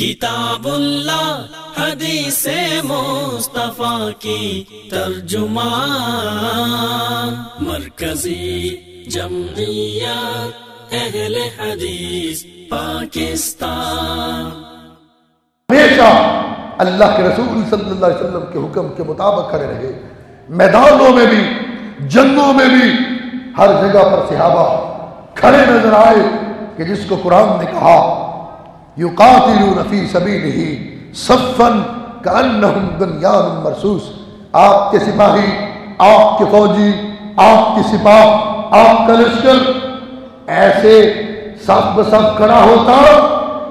کتاب اللہ حدیث مصطفیٰ کی ترجمان، مرکزی جمعیت اہل حدیث پاکستان۔ ہمیشہ اللہ کے رسول صلی اللہ علیہ وسلم کے حکم کے مطابق کھڑے رہے، میدانوں میں بھی جنگوں میں بھی ہر جگہ پر صحابہ کھڑے نظر آئے کہ جس کو قرآن نے کہا یقاتلون فی سبیلہ صفا کأنہم بنیان مرصوص، آپ کے سپاہی، آپ کے فوجی، آپ کی سپاہ، آپ کا لشکر ایسے صف بصف کھڑا ہوتا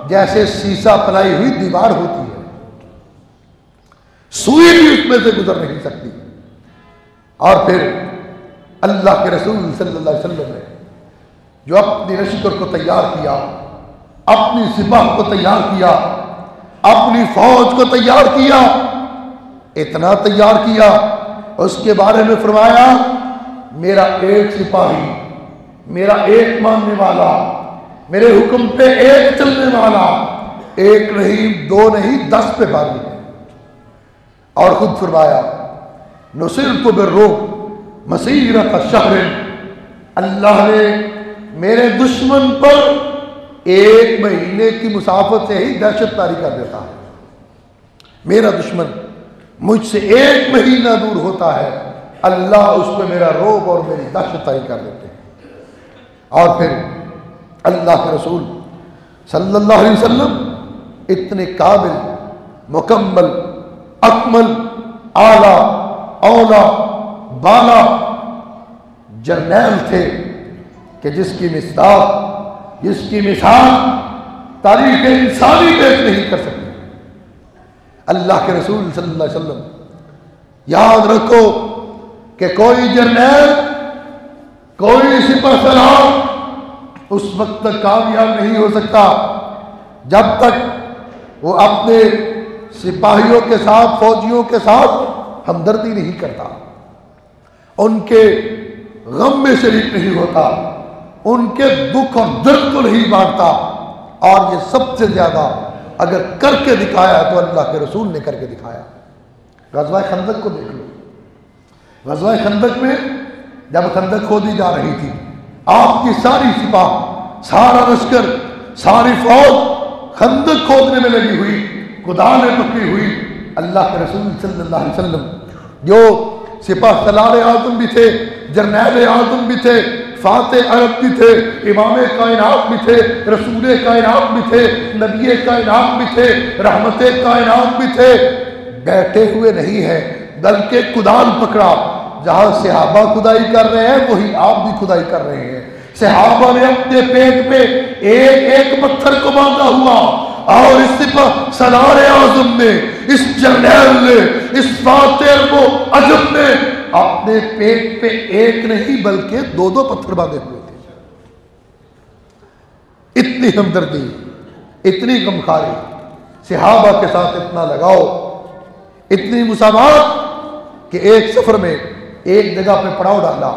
جیسے سیسا پلائی ہوئی دیوار ہوتی ہے، سوئی بھی اس میں سے گزر نہیں سکتی۔ اور پھر اللہ کے رسول صلی اللہ علیہ وسلم نے جو اپنی لشکر کو تیار کیا، اپنی سپاہ کو تیار کیا، اپنی فوج کو تیار کیا، اتنا تیار کیا، اس کے بارے میں فرمایا میرا ایک سپاہی، میرا ایک ماننے والا، میرے حکم پہ ایک چلنے والا، ایک نہیں، دو نہیں، 10 پہ بھاری ہے۔ اور خود فرمایا نصرت بالرعب مسیرۃ شہر، اللہ نے میرے دشمن پر 1 مہینے کی مسافت سے ہی دہشت طاری کر دیتا ہے۔ میرا دشمن مجھ سے 1 مہینہ دور ہوتا ہے، اللہ اس پہ میرا رعب اور میری دہشت طاری کر دیتے ہیں۔ اور پھر اللہ کے رسول صلی اللہ علیہ وسلم اتنے کامل، مکمل، اکمل، اعلیٰ، اولا، بالا جرنیل تھے کہ جس کی مصداق، جس کی مثال تاریخ انسانی پیش نہیں کر سکتی۔ اللہ کے رسول صلی اللہ علیہ وسلم، یاد رکھو کہ کوئی جرنیل، کوئی سپہ سالار اس وقت تک کامیاب نہیں ہو سکتا جب تک وہ اپنے سپاہیوں کے ساتھ، فوجیوں کے ساتھ ہمدردی نہیں کرتا، ان کے غم میں شریک نہیں ہوتا، ان کے دکھ اور درد کو نہیں بانٹتا۔ اور یہ سب سے زیادہ اگر کر کے دکھایا تو اللہ کے رسول نے کر کے دکھایا۔ غزوہ خندق کو دیکھ لو، غزوہ خندق میں جب خندق کھودی جا رہی تھی، آپ کی ساری سپاہ، سارا لشکر، ساری فوج خندق کھودنے میں لگی ہوئی، کدالیں پکڑی ہوئی، اللہ کے رسول صلی اللہ علیہ وسلم جو سپاہ سالار اعظم بھی تھے، جرنیل اعظم بھی تھے، فاتح عرب بھی تھے، امام کائنات بھی تھے، رسول کائنات بھی تھے، نبی کائنات بھی تھے، رحمت کائنات بھی تھے، بیٹھے ہوئے نہیں ہیں بلکہ کدال پکڑا۔ جہاں صحابہ کھدائی کر رہے ہیں وہی آپ بھی کھدائی کر رہے ہیں۔ صحابہ نے اپنے پیٹ پہ ایک ایک پتھر کو باندھا ہوا، اور اس سپہ سالار اعظم نے، اس جرنیل نے، اس فاتح کو عجب نے اپنے پیٹ پہ ایک نہیں بلکہ 2 پتھر باندھے ہوئے تھے۔ اتنی ہمدردی، اتنی غمخواری، صحابہ کے ساتھ اتنا لگاؤ، اتنی مساوات کہ ایک سفر میں ایک جگہ پہ پڑاؤ ڈالا،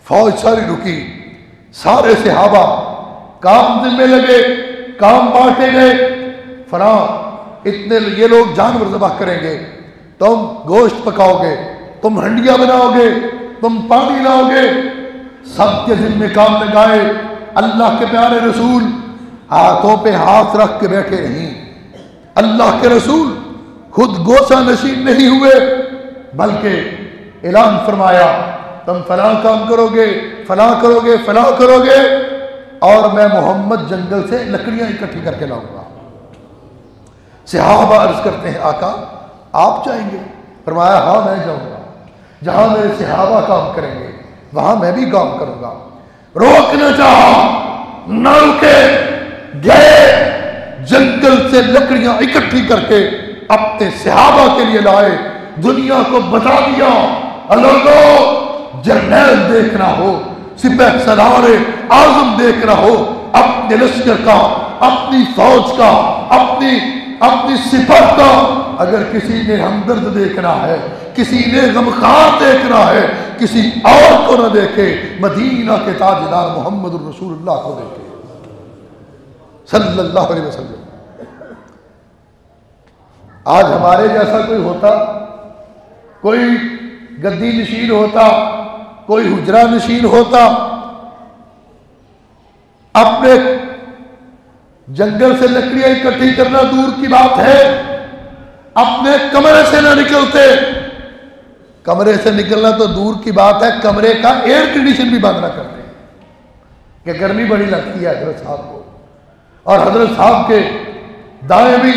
فوج ساری رکی، سارے صحابہ کام ذمے لگے، کام بانٹے گئے، فلاں اتنے یہ لوگ جانور ذبح کریں گے، تم گوشت پکاؤ گے، تم ہنڈیاں بناؤ گے، تم پانی لاؤ گے، سب کے ذمے کام لگائے۔ اللہ کے پیارے رسول ہاتھوں پہ ہاتھ رکھ کے بیٹھے نہیں، اللہ کے رسول خود گوشہ نشین نہیں ہوئے بلکہ اعلان فرمایا تم فلاں کام کرو گے، فلاں کرو گے، فلاں کرو گے، اور میں محمد جنگل سے لکڑیاں اکٹھی کر کے لاؤں گا۔ صحابہ عرض کرتے ہیں آقا آپ جائیں گے؟ فرمایا ہاں میں جاؤں گا، جہاں میرے صحابہ کام کریں گے وہاں میں بھی کام کروں گا۔ روکنا چاہا، نہ رکے، گئے، جنگل سے لکڑیاں اکٹھی کر کے اپنے صحابہ کے لیے لائے، دنیا کو بتا دیا لوگوں جرنیل دیکھنا ہو، سپہ سالار اعظم دیکھنا ہو، اپنے لشکر کا، اپنی فوج کا، اپنی سپاہ کا اگر کسی نے ہمدرد دیکھنا ہے، کسی نے غمخوار دیکھنا ہے، کسی اور کو نہ دیکھے، مدینہ کے تاجدار محمد الرسول اللہ کو دیکھے صلی اللہ علیہ وسلم۔ آج ہمارے جیسا کوئی ہوتا، کوئی گدی نشین ہوتا، کوئی حجرہ نشین ہوتا، اپنے جنگل سے لکڑیاں اکٹھی کرنا دور کی بات ہے، اپنے کمرے سے نہ نکلتے۔ کمرے سے نکلنا تو دور کی بات ہے، کمرے کا ایئر کنڈیشن بھی بند نہ کرتے کہ گرمی بڑی لگتی ہے حضرت صاحب کو۔ اور حضرت صاحب کے دائیں بھی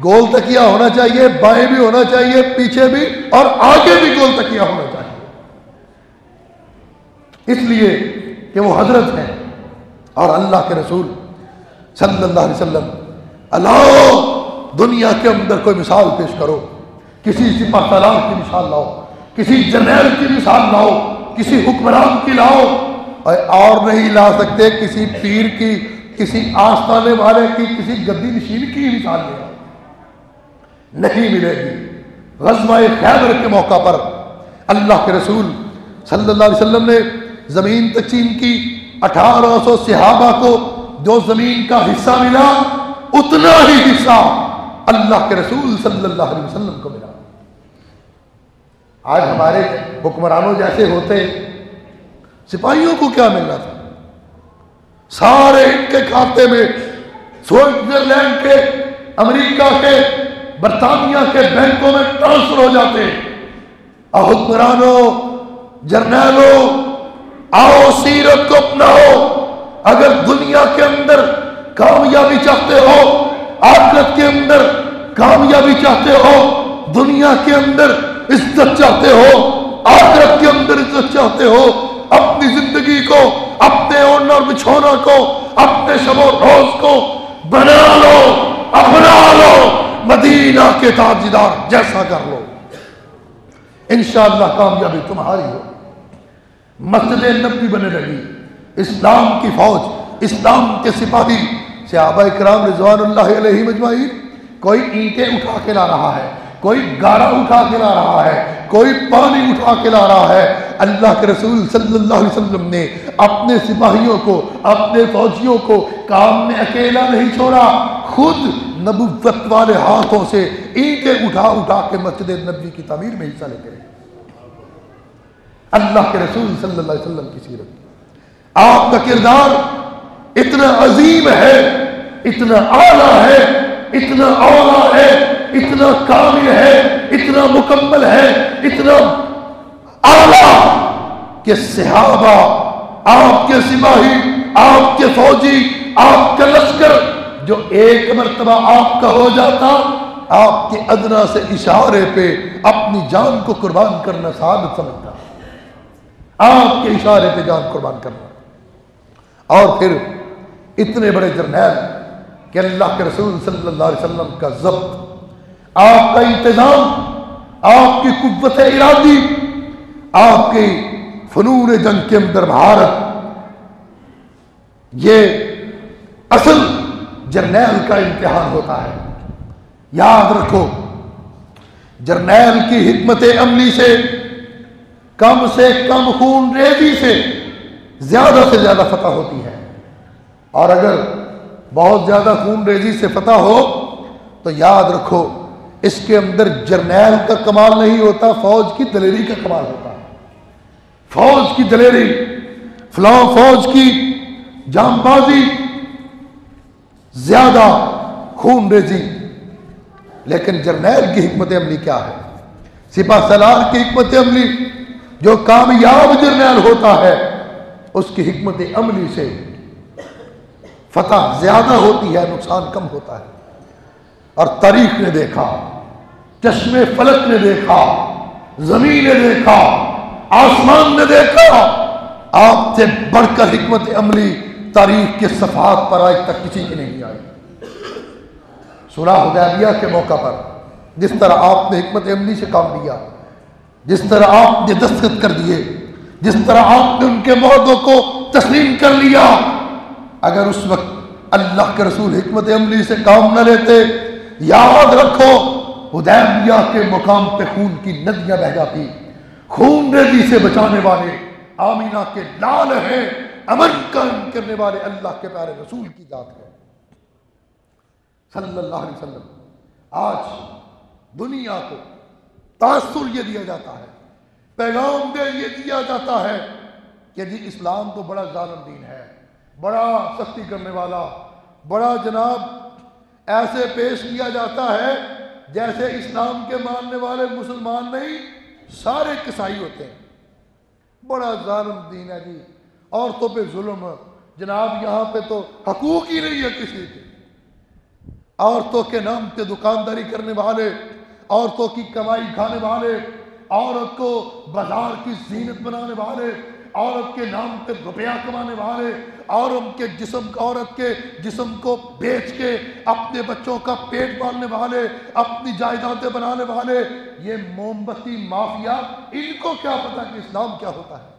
گول تکیہ ہونا چاہیے، بائیں بھی ہونا چاہیے، پیچھے بھی اور آگے بھی گول تکیہ ہونا چاہیے، اس لیے کہ وہ حضرت ہیں اور اللہ کے رسول صلی اللہ علیہ وسلم۔ اللہ دنیا کے اندر کوئی مثال پیش کرو، کسی سپہ سالار کی مثال لاؤ، کسی جرنیل کی مثال لاؤ، کسی حکمران کی لاؤ، اور نہیں لا سکتے کسی پیر کی، کسی آستانے والے کی، کسی گدی نشین کی مثال لے آؤ، نہیں ملے گی۔ غزوہ خیبر کے موقع پر اللہ کے رسول صلی اللہ علیہ وسلم نے زمین تقسیم کی، 1800 صحابہ کو جو زمین کا حصہ ملا اتنا ہی حصہ اللہ کے رسول صلی اللہ علیہ وسلم کو ملا۔ آج ہمارے حکمرانوں جیسے ہوتے، سپاہیوں کو کیا ملنا تھا؟ سارے ان کے کھاتے میں سوئٹزرلینڈ کے، امریکہ کے، برطانیہ کے بینکوں میں ٹرانسفر ہو جاتے۔ اور حکمرانوں، جرنیلوں، آؤ سیرت کو اپناؤ، اگر دنیا کے اندر کامیابی چاہتے ہو، آخرت کے اندر کامیابی چاہتے ہو، دنیا کے اندر عزت چاہتے ہو، آخرت کے اندر عزت چاہتے ہو، اپنی زندگی کو، اپنے اوڑھنا اور بچھونا کو، اپنے شب و روز کو بنا لو، اپنا لو، مدینہ کے تاجدار جیسا کر لو، انشاءاللہ کامیابی تمہاری ہو۔ مسجد نبوی بنے رہی، اسلام کی فوج، اسلام کے سپاہی، صحابہ کرام رضوان اللہ علیہ مجمعین، کوئی اینٹیں اٹھا کے لا رہا ہے، کوئی گارا اٹھا کے لا رہا ہے، کوئی پانی اٹھا کے لا رہا ہے۔ اللہ کے رسول صلی اللہ علیہ وسلم نے اپنے سپاہیوں کو، اپنے فوجیوں کو کام میں اکیلا نہیں چھوڑا، خود نبوت والے ہاتھوں سے اینٹیں اٹھا اٹھا کے مسجد نبوی کی تعمیر میں حصہ لیتے رہے۔ اللہ کے رسول صلی اللہ علیہ وسلم کی سیرت، آپ کا کردار اتنا عظیم ہے، اتنا اعلیٰ ہے، اتنا اولیٰ ہے، اتنا کامل ہے، اتنا مکمل ہے، اتنا اعلیٰ کہ صحابہ، آپ کے سپاہی، آپ کے فوجی، آپ کا لشکر جو ایک مرتبہ آپ کا ہو جاتا، آپ کے ادنا سے اشارے پہ اپنی جان کو قربان کرنا سعادت سمجھتا، آپ کے اشارے پہ جان قربان کرنا۔ اور پھر اتنے بڑے جرنیل کہ اللہ کے رسول صلی اللہ علیہ وسلم کا ضبط، آپ کا انتظام، آپ کی قوت ارادی، آپ کی فنون جنگ کے اندر مہارت، یہ اصل جرنیل کا امتحان ہوتا ہے۔ یاد رکھو، جرنیل کی حکمت عملی سے کم خون ریزی سے زیادہ فتح ہوتی ہے، اور اگر بہت زیادہ خون ریزی سے فتح ہو تو یاد رکھو اس کے اندر جرنیل کا کمال نہیں ہوتا، فوج کی دلیری کا کمال ہوتا ہے۔ فوج کی دلیری، فلاں فوج کی جام بازی، زیادہ خون ریزی، لیکن جرنیل کی حکمت عملی کیا ہے؟ سپہ سالار کی حکمت عملی، جو کامیاب جرنیل ہوتا ہے اس کی حکمت عملی سے فتح زیادہ ہوتی ہے، نقصان کم ہوتا ہے۔ اور تاریخ نے دیکھا، چشم فلک نے دیکھا، زمین نے دیکھا، آسمان نے دیکھا، آپ سے بڑھ کر حکمت عملی تاریخ کے صفحات پر آج تک کسی کی نہیں آئی۔ صلح حدیبیہ کے موقع پر جس طرح آپ نے حکمت عملی سے کام لیا، جس طرح آپ نے دستخط کر دیے، جس طرح آپ نے ان کے معاہدوں کو تسلیم کر لیا، اگر اس وقت اللہ کے رسول حکمت عملی سے کام نہ لیتے، یاد رکھو حدیبیہ کے مقام پہ خون کی ندیاں بہہ جاتی۔ خون ریزی سے بچانے والے آمینہ کے لال ہیں، امن قائم کرنے والے اللہ کے پیارے رسول کی ذات ہے صلی اللہ علیہ وسلم۔ آج دنیا کو تاثر یہ دیا جاتا ہے، پیغام دے یہ دیا جاتا ہے کہ جی اسلام تو بڑا ظالم دین ہے، بڑا سختی کرنے والا، بڑا جناب ایسے پیش کیا جاتا ہے جیسے اسلام کے ماننے والے مسلمان نہیں، سارے عیسائی ہوتے ہیں، بڑا ظالم دین ہے جی، عورتوں پہ ظلم، جناب یہاں پہ تو حقوق ہی نہیں ہے کسی کے، عورتوں کے نام پہ دکانداری کرنے والے، عورتوں کی کمائی کھانے والے، عورت کو بازار کی زینت بنانے والے، عورت کے نام پہ روپیہ کمانے والے، عورت کے جسم کو بیچ کے اپنے بچوں کا پیٹ پالنے والے، اپنی جائیدادیں بنانے والے، یہ موم بتی مافیا، ان کو کیا پتا کہ اسلام کیا ہوتا ہے؟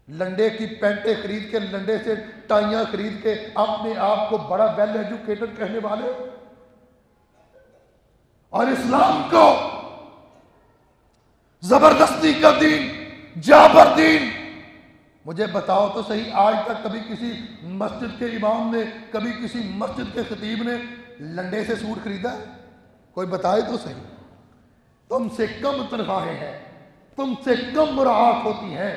لنڈے کی پینٹیں خرید کے، لنڈے سے ٹائیاں خرید کے اپنے آپ کو بڑا ویل ایجوکیٹڈ کہنے والے، اور اسلام کو زبردستی کا دین، جابر دین۔ مجھے بتاؤ تو صحیح، آج تک کبھی کسی مسجد کے امام نے، کبھی کسی مسجد کے خطیب نے لنڈے سے سوٹ خریدا ہے؟ کوئی بتائے تو صحیح۔ تم سے کم تنخواہیں ہیں، تم سے کم مراعات ہوتی ہیں،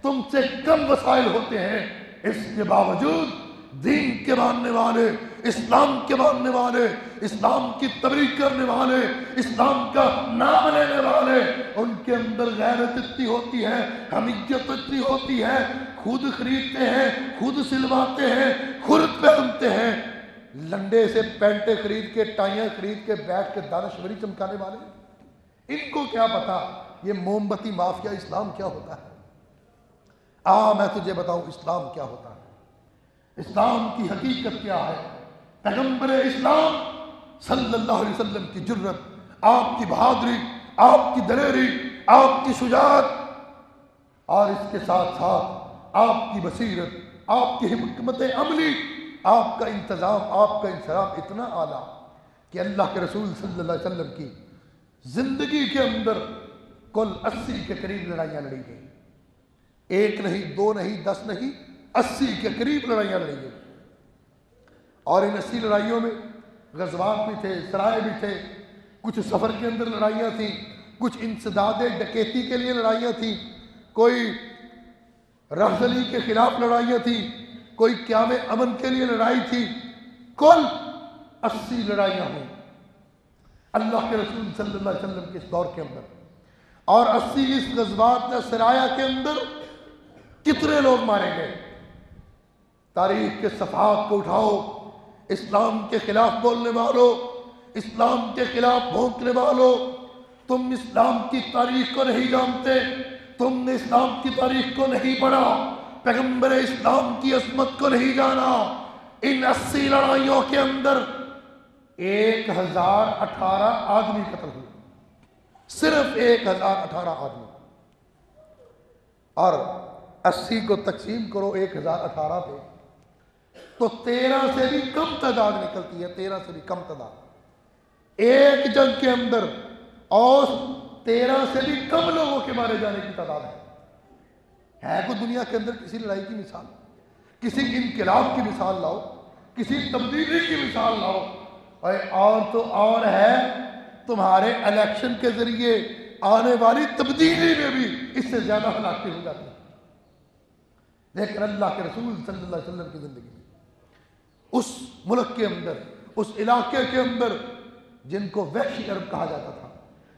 تم سے کم وسائل ہوتے ہیں، اس کے باوجود دین کے ماننے والے، اسلام کے ماننے والے، اسلام کی تبلیغ کرنے والے، اسلام کا نام لینے والے، ان کے اندر غیرت اتنی ہوتی ہے، حمیت اتنی ہوتی ہے، خود خریدتے ہیں، خود سلواتے ہیں، خود پہنتے ہیں، لنڈے سے پینٹیں خرید کے، ٹائیاں خرید کے بیٹھ کے دانشوری چمکانے والے، ان کو کیا پتا یہ موم بتی مافیا اسلام کیا ہوتا ہے؟ میں تجھے بتاؤں اسلام کیا ہوتا ہے، اسلام کی حقیقت کیا ہے۔ پیغمبر اسلام صلی اللہ علیہ وسلم کی جرت، آپ کی بہادری، آپ کی دلیری، آپ کی شجاعت، اور اس کے ساتھ ساتھ آپ کی بصیرت، آپ کی حکمت عملی، آپ کا انتظام، آپ کا انصراف اتنا اعلیٰ کہ اللہ کے رسول صلی اللہ علیہ وسلم کی زندگی کے اندر کل 80 کے قریب لڑائیاں لڑی گئی، ایک نہیں، دو نہیں، 10 نہیں، 80 کے قریب لڑائیاں لڑی گئی، اور ان 80 لڑائیوں میں غزوات بھی تھے، سرائے بھی تھے، کچھ سفر کے اندر لڑائیاں تھیں، کچھ انسداد ڈکیتی کے لیے لڑائیاں تھیں، کوئی رفضلی کے خلاف لڑائیاں تھیں، کوئی قیام امن کے لیے لڑائی تھی، کل 80 لڑائیاں ہوئیں اللہ کے رسول صلی اللہ علیہ وسلم کے اس دور کے اندر، اور 80 اس غزوات سرایہ کے اندر کتنے لوگ مارے گئے؟ تاریخ کے صفحات کو اٹھاؤ، اسلام کے خلاف بولنے والوں، اسلام کے خلاف بھونکنے والوں، تم اسلام کی تاریخ کو نہیں جانتے، تم نے اسلام کی تاریخ کو نہیں پڑھا، پیغمبر اسلام کی عظمت کو نہیں جانا۔ ان 80 لڑائیوں کے اندر 1018 آدمی قتل ہوئے، صرف 1018 آدمی، اور 80 کو تقسیم کرو 1018 پہ تو 13 سے بھی کم تعداد نکلتی ہے، 13 سے بھی کم تعداد ایک جنگ کے اندر، اور 13 سے بھی کم لوگوں کے مارے جانے کی تعداد ہے کوئی دنیا کے اندر کسی لڑائی کی مثال، کسی انقلاب کی مثال لاؤ، کسی تبدیلی کی مثال لاؤ، اور تو اور ہے تمہارے الیکشن کے ذریعے آنے والی تبدیلی میں بھی اس سے زیادہ ہلاکتیں ہو جاتی ہیں، لیکن اللہ کے رسول صلی اللہ علیہ وسلم کی زندگی میں اس ملک کے اندر، اس علاقے کے اندر، جن کو وحشی عرب کہا جاتا تھا،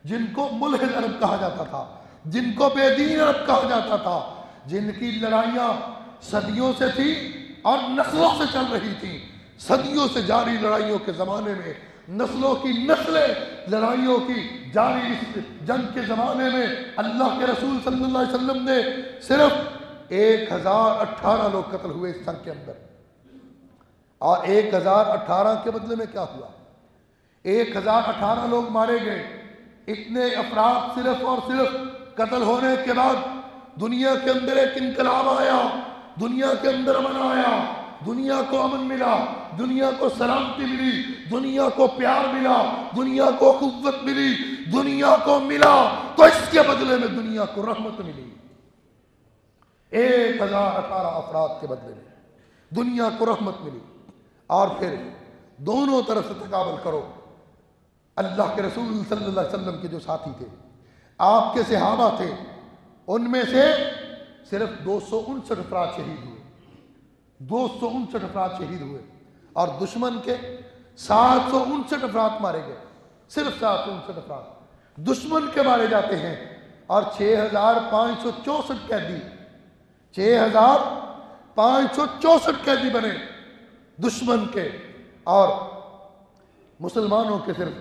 جن کو ملحد عرب کہا جاتا تھا، جن کو بے دین عرب کہا جاتا تھا، جن کی لڑائیاں صدیوں سے تھی اور نسلوں سے چل رہی تھی، صدیوں سے جاری لڑائیوں کے زمانے میں، نسلوں کی نسلیں لڑائیوں کی جاری اس جنگ کے زمانے میں، اللہ کے رسول صلی اللہ علیہ وسلم نے صرف 1018 لوگ قتل ہوئے اس جنگ کے اندر، اور 1018 کے بدلے میں کیا ہوا؟ 1018 لوگ مارے گئے، اتنے افراد صرف اور صرف قتل ہونے کے بعد دنیا کے اندر ایک انقلاب آیا، دنیا کے اندر امن آیا، دنیا کو امن ملا، دنیا کو سلامتی ملی، دنیا کو پیار ملا، دنیا کو قوت ملی، دنیا کو ملا، تو اس کے بدلے میں دنیا کو رحمت ملی۔ 1018 افراد کے بدلے میں دنیا کو رحمت ملی، اور پھر دونوں طرف سے تقابل کرو، اللہ کے رسول صلی اللہ علیہ وسلم کے جو ساتھی تھے، آپ کے صحابہ تھے، ان میں سے صرف 259 افراد شہید ہوئے، 259 افراد شہید ہوئے، اور دشمن کے 759 افراد مارے گئے، صرف 759 افراد دشمن کے مارے جاتے ہیں، اور 6564 قیدی 6564 قیدی بنے دشمن کے، اور مسلمانوں کے صرف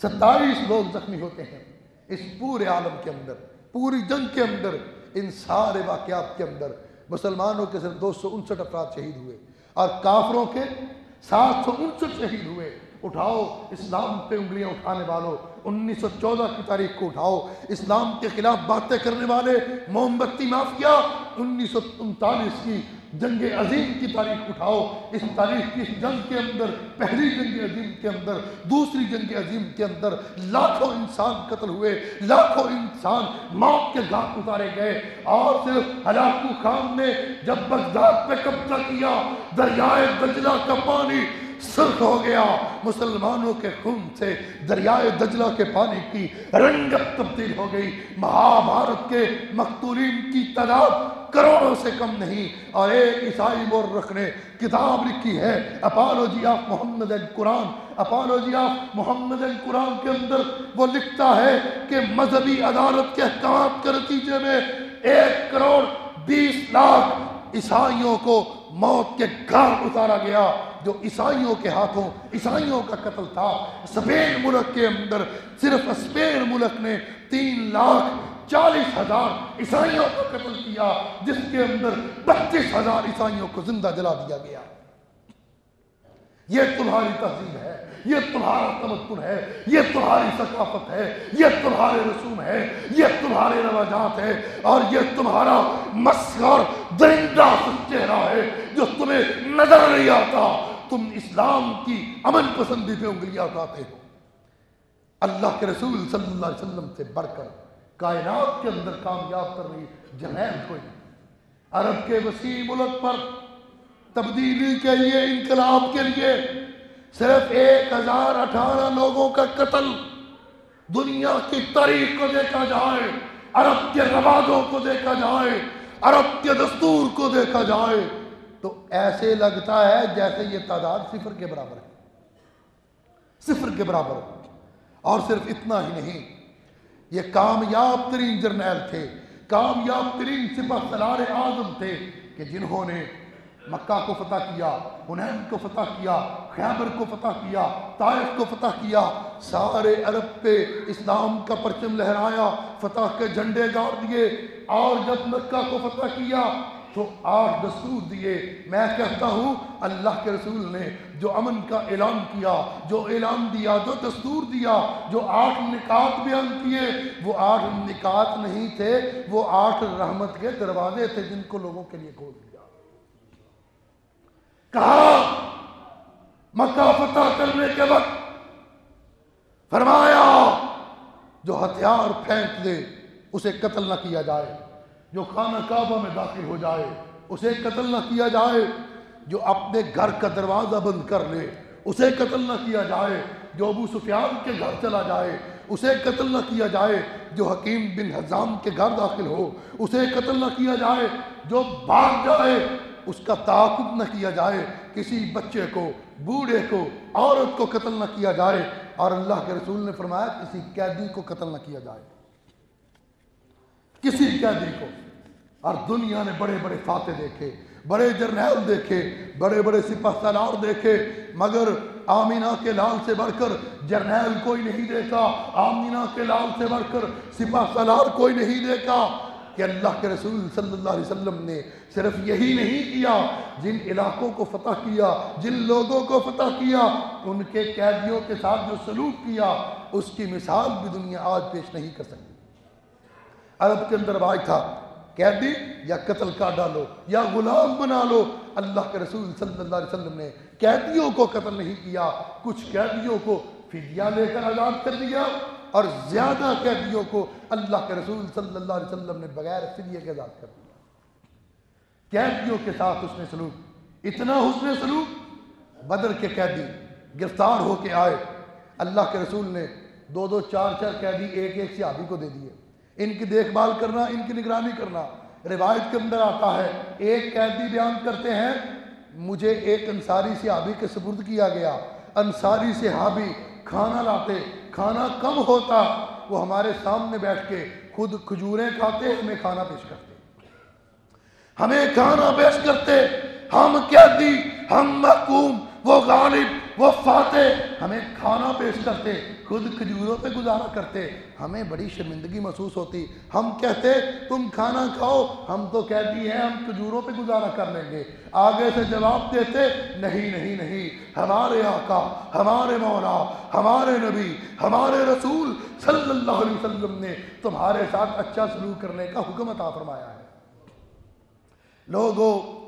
27 لوگ زخمی ہوتے ہیں۔ اس پورے عالم کے اندر، پوری جنگ کے اندر، ان سارے واقعات کے اندر مسلمانوں کے صرف 259 افراد شہید ہوئے، اور کافروں کے 759 شہید ہوئے۔ اٹھاؤ اسلام پہ انگلیاں اٹھانے والوں، 1914 کی تاریخ کو اٹھاؤ، اسلام کے خلاف باتیں کرنے والے موم بتی مافیا، 1939 کی جنگ عظیم کی تاریخ اٹھاؤ، اس تاریخ کی اس جنگ کے اندر، پہلی جنگ عظیم کے اندر، دوسری جنگ عظیم کے اندر لاکھوں انسان قتل ہوئے، لاکھوں انسان موت کے گھاٹ اتارے گئے، اور صرف ہلاکو خان نے جب بغداد پہ قبضہ کیا، دریائے دجلہ کا پانی سرخ ہو گیا، مسلمانوں کے خون سے دریائے دجلہ کے پانی کی رنگت تبدیل ہو گئی، مہابھارت کے مقتولین کی تعداد کروڑوں سے کم نہیں، اور ایک عیسائی مورخ نے کتاب لکھی ہے اپالوجی آف محمد القرآن، اپالوجی آف محمد القرآن کے اندر وہ لکھتا ہے کہ مذہبی عدالت کے احکامات کے نتیجے میں 1,20,00,000 عیسائیوں کو موت کے گھاٹ اتارا گیا، جو عیسائیوں کے ہاتھوں عیسائیوں کا قتل تھا۔ اسپین ملک کے اندر صرف اسپین ملک نے 3,40,000 عیسائیوں کو قتل کیا، جس کے اندر 32,000 عیسائیوں کو زندہ جلا دیا گیا۔ یہ تمہاری تہذیب ہے، یہ تمہارا تمدن ہے، یہ تمہاری ثقافت ہے، یہ تمہارے رسوم ہے، یہ تمہارے رواجات ہے، اور یہ تمہارا مسخر درندہ چہرہ ہے جو تمہیں نظر نہیں آتا۔ تم اسلام کی امن پسندی پہ انگلیاں اٹھاتے ہو۔ اللہ کے رسول صلی اللہ علیہ وسلم سے بڑھ کر کائنات کے اندر کامیاب کر رہی جنین کوئی نہیں۔ عرب کے وسیع ملک پر تبدیلی کے لیے، انقلاب کے لیے صرف 1018 لوگوں کا قتل، دنیا کی تاریخ کو دیکھا جائے، عرب کے رواجوں کو دیکھا جائے، عرب کے دستور کو دیکھا جائے، تو ایسے لگتا ہے جیسے یہ تعداد 0 کے برابر ہے، 0 کے برابر ہے۔ اور صرف اتنا ہی نہیں، یہ کامیاب ترین جرنیل تھے، کامیاب ترین سپہ سالار اعظم تھے کہ جنہوں نے مکہ کو فتح کیا، حنین کو فتح کیا، خیبر کو فتح کیا، طائف کو فتح کیا، سارے عرب پہ اسلام کا پرچم لہرایا، فتح کے جھنڈے گاڑ دیے، اور جب مکہ کو فتح کیا تو 8 دستور دیے۔ میں کہتا ہوں اللہ کے رسول نے جو امن کا اعلان کیا، جو اعلان دیا، جو دستور دیا، جو 8 نکات بیان کیے، وہ 8 نکات نہیں تھے، وہ 8 رحمت کے دروازے تھے جن کو لوگوں کے لیے کھول دیا۔ کہا مکہ فتح کرنے کے وقت فرمایا جو ہتھیار پھینک دے اسے قتل نہ کیا جائے، جو خانہ کعبہ میں داخل ہو جائے اسے قتل نہ کیا جائے، جو اپنے گھر کا دروازہ بند کر لے اسے قتل نہ کیا جائے، جو ابو سفیان کے گھر چلا جائے اسے قتل نہ کیا جائے، جو حکیم بن حزام کے گھر داخل ہو اسے قتل نہ کیا جائے، جو بھاگ جائے اس کا تعاقب نہ کیا جائے، کسی بچے کو، بوڑھے کو، عورت کو قتل نہ کیا جائے، اور اللہ کے رسول نے فرمایا کسی قیدی کو قتل نہ کیا جائے، کسی قیدی کو۔ اور دنیا نے بڑے بڑے فاتح دیکھے، بڑے جرنیل دیکھے، بڑے بڑے سپہ سالار دیکھے، مگر آمینہ کے لال سے بڑھ کر جرنیل کوئی نہیں دیکھا، آمینہ کے لال سے بڑھ کر سپہ سالار کوئی نہیں دیکھا، کہ اللہ کے رسول صلی اللہ علیہ وسلم نے صرف یہی نہیں کیا، جن علاقوں کو فتح کیا، جن لوگوں کو فتح کیا، ان کے قیدیوں کے ساتھ جو سلوک کیا، اس کی مثال بھی دنیا آج پیش نہیں کر سکتی۔ عرب کے اندر رواج تھا قیدی یا قتل کر ڈالو یا غلام بنا لو، اللہ کے رسول صلی اللہ علیہ وسلم نے قیدیوں کو قتل نہیں کیا، کچھ قیدیوں کو فدیہ لے کر آزاد کر دیا، اور زیادہ قیدیوں کو اللہ کے رسول صلی اللہ علیہ وسلم نے بغیر فدیے کے آزاد کر دیا۔ قیدیوں کے ساتھ اس نے سلوک، اتنا حسن سلوک، بدر کے قیدی گرفتار ہو کے آئے، اللہ کے رسول نے دو دو چار چار قیدی ایک ایک صحابی کو دے دیے، ان کی دیکھ بھال کرنا، ان کی نگرانی کرنا۔ روایت کے اندر آتا ہے ایک قیدی بیان کرتے ہیں مجھے ایک انصاری صحابی کے سپرد کیا گیا، انصاری صحابی کھانا لاتے، کھانا کم ہوتا، وہ ہمارے سامنے بیٹھ کے خود کھجوریں کھاتے، ہمیں کھانا پیش کرتے، ہمیں کھانا پیش کرتے، ہم قیدی، ہم محکوم، وہ غالب، وہ فاتح، ہمیں کھانا پیش کرتے، خود کھجوروں پہ گزارا کرتے، ہمیں بڑی شرمندگی محسوس ہوتی، ہم کہتے تم کھانا کھاؤ، ہم تو قیدی ہیں، ہم کھجوروں پہ گزارا کر لیں گے۔ آگے سے جواب دیتے نہیں نہیں نہیں، ہمارے آقا، ہمارے مولا، ہمارے نبی، ہمارے رسول صلی اللہ علیہ وسلم نے تمہارے ساتھ اچھا سلوک کرنے کا حکم عطا فرمایا ہے۔ لوگوں،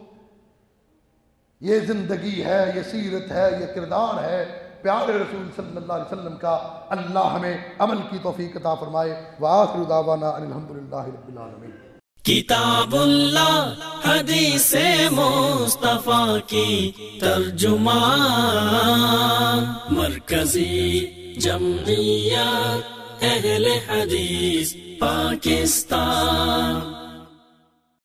یہ زندگی ہے، یہ سیرت ہے، یہ کردار ہے پیارے رسول صلی اللہ علیہ وسلم کا۔ اللہ ہمیں عمل کی توفیق عطا فرمائے۔ وآخر دعوانا ان الحمدللہ رب العالمین۔ کتاب اللہ حدیث مصطفیٰ کی ترجمان، مرکزی جمعیت اہل حدیث پاکستان۔